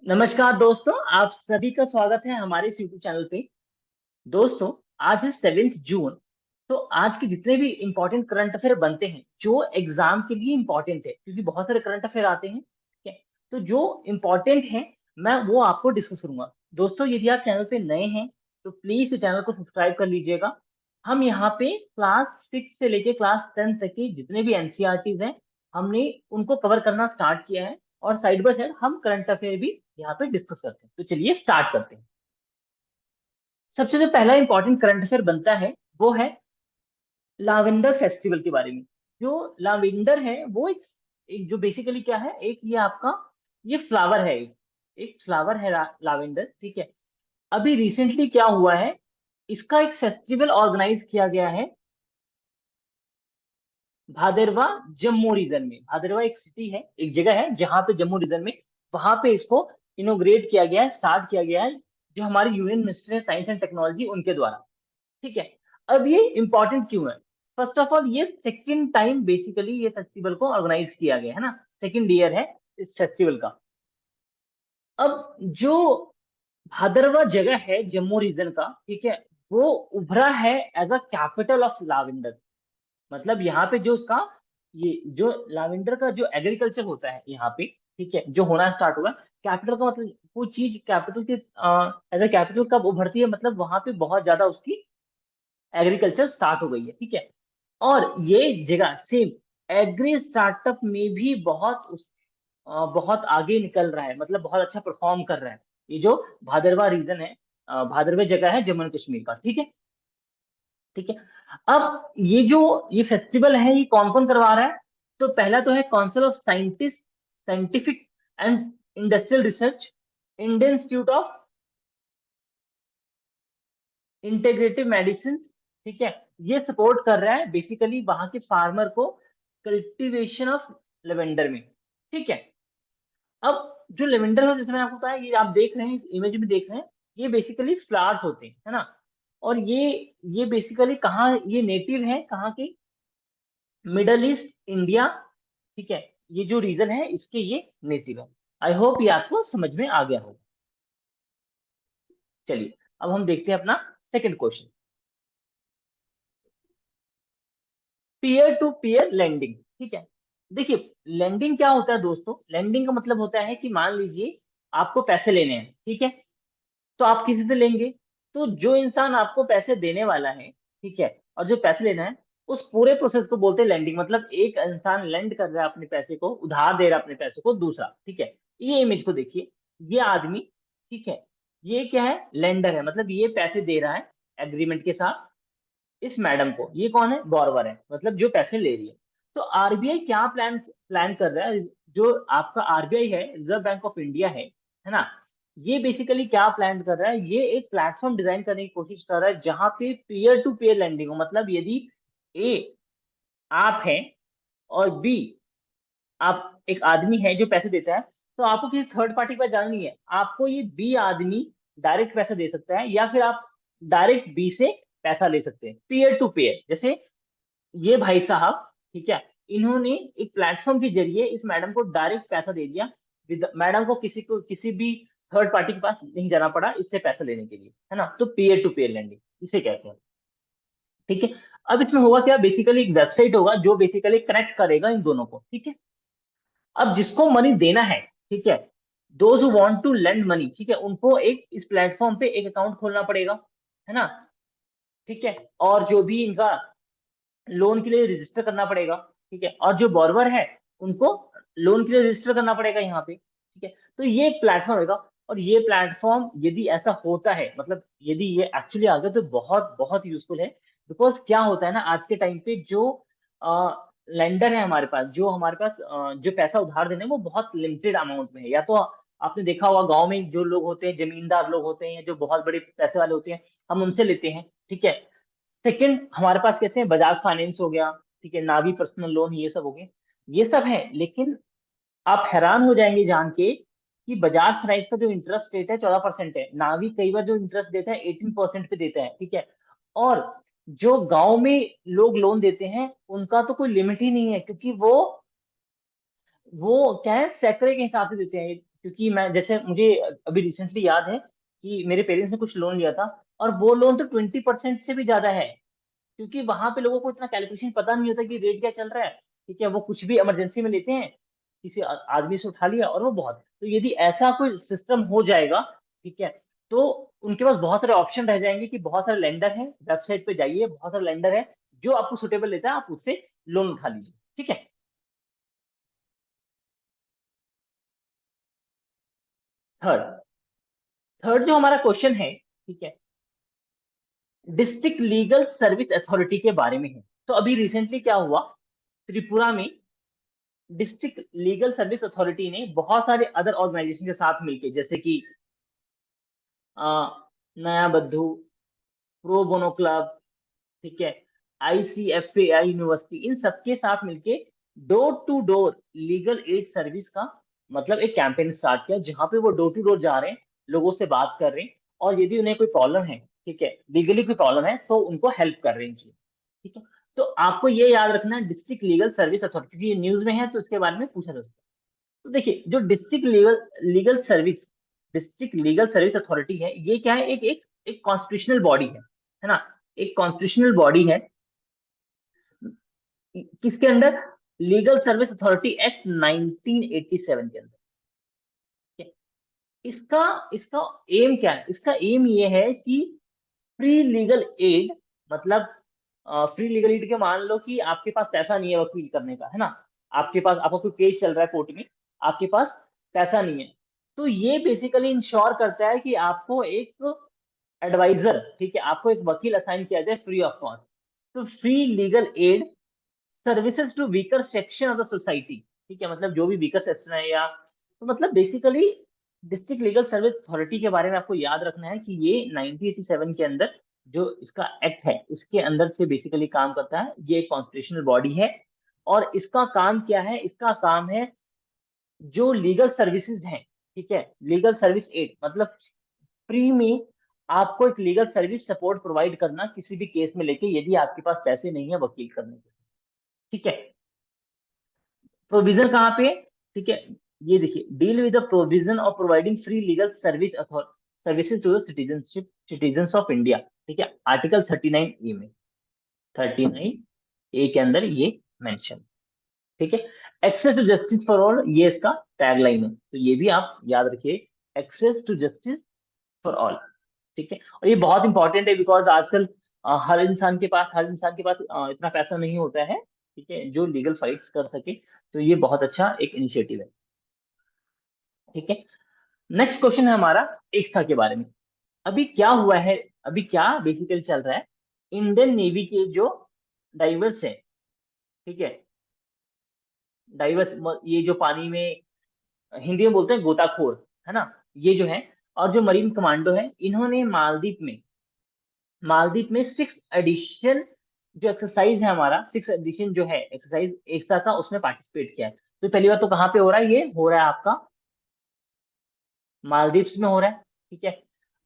नमस्कार दोस्तों, आप सभी का स्वागत है हमारे इस यूट्यूब चैनल पे। दोस्तों, आज है 7 जून। तो आज के जितने भी इंपॉर्टेंट करंट अफेयर बनते हैं जो एग्जाम के लिए इंपॉर्टेंट है, क्योंकि बहुत सारे करंट अफेयर आते हैं, ठीक है। तो जो इंपॉर्टेंट है मैं वो आपको डिस्कस करूंगा। दोस्तों, यदि आप चैनल पे नए हैं तो प्लीज इस चैनल को सब्सक्राइब कर लीजिएगा। हम यहाँ पे क्लास 6 से लेके क्लास 10 तक की जितने भी एनसीईआरटीज हैं, हमने उनको कवर करना स्टार्ट किया है, और साइड बाय साइड हम करंट अफेयर भी यहाँ पे डिस्कस करते हैं। तो चलिए स्टार्ट करते हैं। सबसे जो पहला इंपॉर्टेंट करंट अफेयर बनता है वो है लावेंडर फेस्टिवल के बारे में। जो लावेंडर है वो एक जो बेसिकली क्या है, एक ये आपका ये फ्लावर है, एक फ्लावर है लावेंडर, ठीक है। अभी रिसेंटली क्या हुआ है, इसका एक फेस्टिवल ऑर्गेनाइज किया गया है भादरवा, जम्मू रीजन में। भादरवा एक सिटी है, एक जगह है जहां पे जम्मू रीजन में, वहां पे इसको इनोग्रेट किया गया है, स्टार्ट किया गया है, जो हमारे यूनियन मिनिस्टर है साइंस एंड टेक्नोलॉजी उनके द्वारा, ठीक है। अब ये इंपॉर्टेंट क्यों है? फर्स्ट ऑफ ऑल, ये सेकंड टाइम बेसिकली ये फेस्टिवल को ऑर्गेनाइज किया गया है ना, सेकंड ईयर है इस फेस्टिवल का। अब जो भादरवा जगह है जम्मू रीजन का, ठीक है, वो उभरा है as a capital of lavender. मतलब यहाँ पे जो उसका ये जो लावेंडर का जो एग्रीकल्चर होता है यहाँ पे, ठीक है, जो होना स्टार्ट हुआ। कैपिटल का मतलब कोई चीज कैपिटल के एज अ कैपिटल कब उभरती है, मतलब वहां पे बहुत ज्यादा उसकी एग्रीकल्चर स्टार्ट हो गई है, ठीक है। और ये जगह सेम एग्री स्टार्टअप में भी बहुत आगे निकल रहा है, मतलब बहुत अच्छा परफॉर्म कर रहा है। ये जो भादरवा रीजन है, भादरवा जगह है जम्मू कश्मीर का, ठीक है, ठीक है। अब ये फेस्टिवल है, ये कौन कौन करवा रहा है? तो पहला तो है council of scientist, scientific and industrial research, Indian institute of integrative medicine, ठीक है। ये सपोर्ट कर रहा है बेसिकली वहां के फार्मर को कल्टीवेशन ऑफ लेवेंडर में, ठीक है। अब जो लेवेंडर है, जैसे मैंने आपको बताया, ये आप देख रहे हैं, इस इमेज में देख रहे हैं, ये बेसिकली फ्लावर्स होते हैं, है ना। और ये बेसिकली कहाँ ये नेटिव है, कहाँ के? मिडल ईस्ट, इंडिया, ठीक है। ये जो रीजन है इसके ये नेटिव है। आई होप ये आपको समझ में आ गया होगा। चलिए, अब हम देखते हैं अपना second question. Peer to peer lending, ठीक है। देखिए, लेंडिंग क्या होता है दोस्तों? लेंडिंग का मतलब होता है कि मान लीजिए आपको पैसे लेने हैं, ठीक है, तो आप किसी से लेंगे। तो जो इंसान आपको पैसे देने वाला है, ठीक है, और जो पैसे लेना है, उस पूरे प्रोसेस को बोलते हैं लेंडिंग। मतलब एक इंसान लेंड कर रहा है अपने पैसे को, उधार दे रहा है अपने पैसे को दूसरा, ठीक है। ये इमेज को देखिए, ये आदमी, ठीक है, ये क्या है? लेंडर है, मतलब ये पैसे दे रहा है एग्रीमेंट के साथ इस मैडम को। ये कौन है? गौरवर है, मतलब जो पैसे ले रही है। तो आरबीआई क्या प्लान प्लान कर रहा है? जो आपका आरबीआई है, रिजर्व बैंक ऑफ इंडिया है ना, ये बेसिकली क्या प्लान कर रहा है? ये एक प्लेटफॉर्म डिजाइन करने की कोशिश कर रहा है जहां पे पीयर टू पीयर लेंडिंग हो। मतलब यदि ए आप हैं और बी आप एक आदमी है जो पैसे देता है, तो आपको किसी थर्ड पार्टी के पास जाना नहीं है, आपको ये बी आदमी डायरेक्ट पैसा दे सकता है, या फिर आप डायरेक्ट बी से पैसा ले सकते हैं पीयर टू पीयर। जैसे ये भाई साहब, ठीक है, इन्होंने एक प्लेटफॉर्म के जरिए इस मैडम को डायरेक्ट पैसा दे दिया। मैडम को किसी भी थर्ड पार्टी के पास नहीं जाना पड़ा इससे पैसा लेने के लिए, है ना। तो पीयर टू पीयर लेंडिंग इसे कहते हैं, ठीक है। अब इसमें होगा क्या? बेसिकली एक वेबसाइट होगा जो बेसिकली कनेक्ट करेगा इन दोनों को, ठीक है। अब जिसको मनी देना है, ठीक है, those who want to lend money, ठीक है, उनको एक इस प्लेटफॉर्म पे एक अकाउंट खोलना पड़ेगा, है ना, ठीक है। और जो भी इनका लोन के लिए रजिस्टर करना पड़ेगा, ठीक है। और जो बॉर्वर है उनको लोन के लिए रजिस्टर करना पड़ेगा यहाँ पे, ठीक है। तो ये एक प्लेटफॉर्म होगा। और ये प्लेटफॉर्म यदि ऐसा होता है, मतलब यदि ये एक्चुअली आ गया, तो बहुत बहुत यूजफुल है। बिकॉज क्या होता है ना, आज के टाइम पे जो लेंडर है हमारे पास, जो हमारे पास जो पैसा उधार देने हैं, वो बहुत लिमिटेड अमाउंट में है। या तो आपने देखा होगा गांव में जो लोग होते हैं, जमींदार लोग होते हैं, जो बहुत बड़े पैसे वाले होते हैं, हम उनसे लेते हैं, ठीक है। सेकंड, हमारे पास कैसे हैं? बजाज फाइनेंस हो गया, ठीक है, नावी पर्सनल लोन, ये सब हो गए, ये सब है। लेकिन आप हैरान हो जाएंगे जान के कि बजाज फाइनेंस का जो इंटरेस्ट रेट है 14% है, नावी कई बार जो इंटरेस्ट देता है 18% पे देता है, ठीक है। और जो गांव में लोग लोन देते हैं उनका तो कोई लिमिट ही नहीं है, क्योंकि वो क्या है, सैकड़े के हिसाब से देते हैं। क्योंकि मैं जैसे मुझे अभी रिसेंटली याद है कि मेरे पेरेंट्स ने कुछ लोन लिया था, और वो लोन तो 20% से भी ज्यादा है। क्योंकि वहां पे लोगों को इतना कैलकुलेशन पता नहीं होता कि रेट क्या चल रहा है। ठीक है, वो कुछ भी इमरजेंसी में लेते हैं, किसी आदमी से उठा लिया और वो बहुत। तो यदि ऐसा कोई सिस्टम हो जाएगा, ठीक है, तो उनके पास बहुत सारे ऑप्शन रह जाएंगे कि बहुत सारे लेंडर हैं, वेबसाइट पे जाइए, बहुत सारे लेंडर है जो आपको सुटेबल लेता है, आप उससे लोन उठा लीजिए। ठीक है। थर्ड थर्ड जो हमारा क्वेश्चन है, ठीक है, डिस्ट्रिक्ट लीगल सर्विस अथॉरिटी के बारे में है। तो अभी रिसेंटली क्या हुआ, त्रिपुरा में डिस्ट्रिक्ट लीगल सर्विस अथॉरिटी ने बहुत सारे अदर ऑर्गेनाइजेशन के साथ मिलके, जैसे कि अ, नया बद्दू, प्रो बोनो क्लब, ठीक है, ICFAI यूनिवर्सिटी, इन सबके साथ मिलके door to door legal aid service का मतलब एक कैंपेन स्टार्ट किया, जहां पे वो डोर टू डोर जा रहे हैं, लोगों से बात कर रहे हैं, और यदि उन्हें कोई प्रॉब्लम है, ठीक है, लीगली कोई प्रॉब्लम है, तो उनको हेल्प कर रहे हैं जी। ठीक है। तो आपको ये याद रखना है, डिस्ट्रिक्ट लीगल सर्विस अथॉरिटी, क्योंकि ये न्यूज में है तो इसके बारे में पूछा जा सकता है। तो देखिए, जो डिस्ट्रिक्ट लीगल सर्विस अथॉरिटी है, ये क्या है, एक कॉन्स्टिट्यूशनल बॉडी है ना, एक कॉन्स्टिट्यूशनल बॉडी है। किसके under? Legal service authority act 1987 के अंदर। ठीक है? इसका इसका एम क्या है? इसका एम ये है कि फ्री लीगल एड, मतलब फ्री लीगल एड के, मान लो कि आपके पास पैसा नहीं है वकील करने का, है ना, आपके पास, आपका कोई केस चल रहा है कोर्ट में, आपके पास पैसा नहीं है, तो ये बेसिकली इंश्योर करता है कि आपको एक एडवाइजर, ठीक है, आपको एक वकील असाइन किया जाए फ्री ऑफ कॉस्ट। तो free legal aid services to weaker section of the society, ठीक है, मतलब जो भी वीकर सेक्शन है, या तो मतलब basically district legal service authority के बारे में आपको याद रखना है कि ये 1987 के अंदर जो इसका एक्ट है, इसके अंदर से बेसिकली काम करता है। ये एक कॉन्स्टिट्यूशनल बॉडी है, और इसका काम क्या है? इसका काम है जो लीगल सर्विसेज हैं, ठीक है, लीगल सर्विस एड मतलब फ्री में आपको एक लीगल सर्विस सपोर्ट प्रोवाइड करना किसी भी केस में लेके, यदि आपके पास पैसे नहीं है वकील करने के। ठीक है। प्रोविजन कहाँ पे है? ठीक है, ये देखिए, deal with the provision of providing free legal services to the citizens of India. ठीक है, आर्टिकल 39 ए में, 39 ए के अंदर ये मेंशन। ठीक है। Access to justice for all, ये इसका टैगलाइन है, तो ये भी आप याद रखिए, access to justice for all. ठीक है, और ये बहुत इंपॉर्टेंट है, बिकॉज आजकल हर इंसान के पास इतना पैसा नहीं होता है, ठीक है, जो लीगल फाइट्स कर सके। तो ये बहुत अच्छा एक इनिशिएटिव है। ठीक है। नेक्स्ट क्वेश्चन है हमारा एकता के बारे में। अभी क्या हुआ है, अभी क्या बेसिकली चल रहा है, इंडियन नेवी के जो डाइवर्स है, ठीक है, डाइवर्स, ये जो पानी में, हिंदी में बोलते हैं गोताखोर, है ना, ये जो है, और जो मरीन कमांडो है, इन्होंने मालदीव में 6th एडिशन जो एक्सरसाइज है, हमारा 6th एडिशन जो है एक्सरसाइज एकता का, उसमें पार्टिसिपेट किया है। तो पहली बात तो कहाँ पे हो रहा है? ये हो रहा है आपका मालदीव्स में हो रहा है। ठीक है।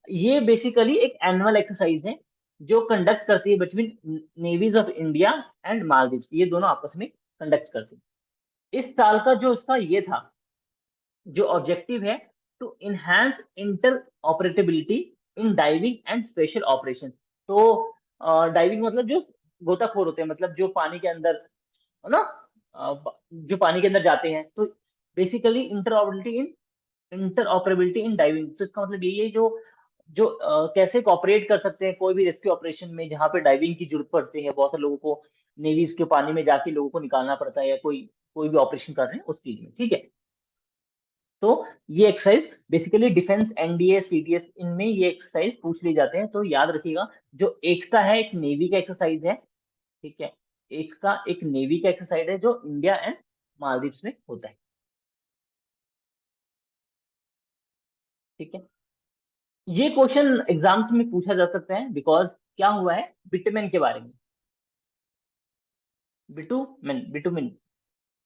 ये बेसिकली एक एनुअल एक्सरसाइज है जो कंडक्ट करती है between navies of India and Maldives, ये दोनों आपस में कंडक्ट करते हैं। इस साल का जो उसका ये था, जो ऑब्जेक्टिव है, to enhance interoperability in diving and special operation. तो डाइविंग मतलब जो गोताखोर होते हैं, मतलब जो पानी के अंदर, है ना, जो पानी के अंदर जाते हैं, तो बेसिकली इंटर ऑपरेबिलिटी इन डाइविंग, तो इसका मतलब यही है, जो जो कैसे कॉपरेट कर सकते हैं कोई भी रेस्क्यू ऑपरेशन में, जहाँ पे डाइविंग की जरूरत पड़ती है, बहुत सारे लोगों को नेवीज के पानी में जाके लोगों को निकालना पड़ता है, या कोई कोई भी ऑपरेशन कर रहे हैं उस चीज में। ठीक है। तो ये exercise basically defence, NDA, CDS, इनमें ये एक्सरसाइज पूछ ली जाते हैं, तो याद रखिएगा। जो एकता है, एक नेवी का एक्सरसाइज है। ठीक है, एकता एक नेवी का एक्सरसाइज है जो इंडिया एंड मालदीव्स में होता है। ठीक है। ये क्वेश्चन एग्जाम्स में पूछा जा सकता है, बिकॉज क्या हुआ है, बिटमेन के बारे में। बिटुमिन,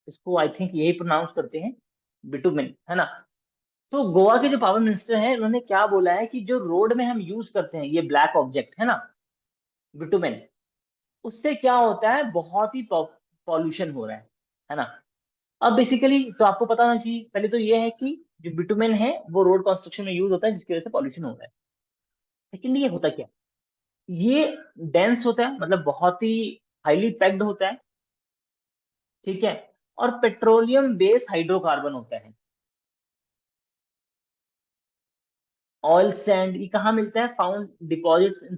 इसको आई थिंक यही प्रोनाउंस करते हैं, बिटुमिन, है ना। तो गोवा के जो पावर मिनिस्टर हैं, उन्होंने क्या बोला है कि जो रोड में हम यूज करते हैं, ये ब्लैक ऑब्जेक्ट है ना, बिटुमिन, उससे क्या होता है, बहुत ही पॉल्यूशन हो रहा है ना। अब बेसिकली तो आपको पता होना चाहिए, पहले तो ये है कि जो बिटुमेन है वो रोड कंस्ट्रक्शन में यूज होता है, जिसकी वजह से पॉल्यूशन होता है। सेकेंडली ये होता क्या, ये डेंस होता है, मतलब बहुत ही हाईली पैक्ड होता है, ठीक है, और पेट्रोलियम बेस्ड हाइड्रोकार्बन होता है। ऑयल सैंड ये कहाँ मिलता है, फाउंड डिपॉजिट्स इन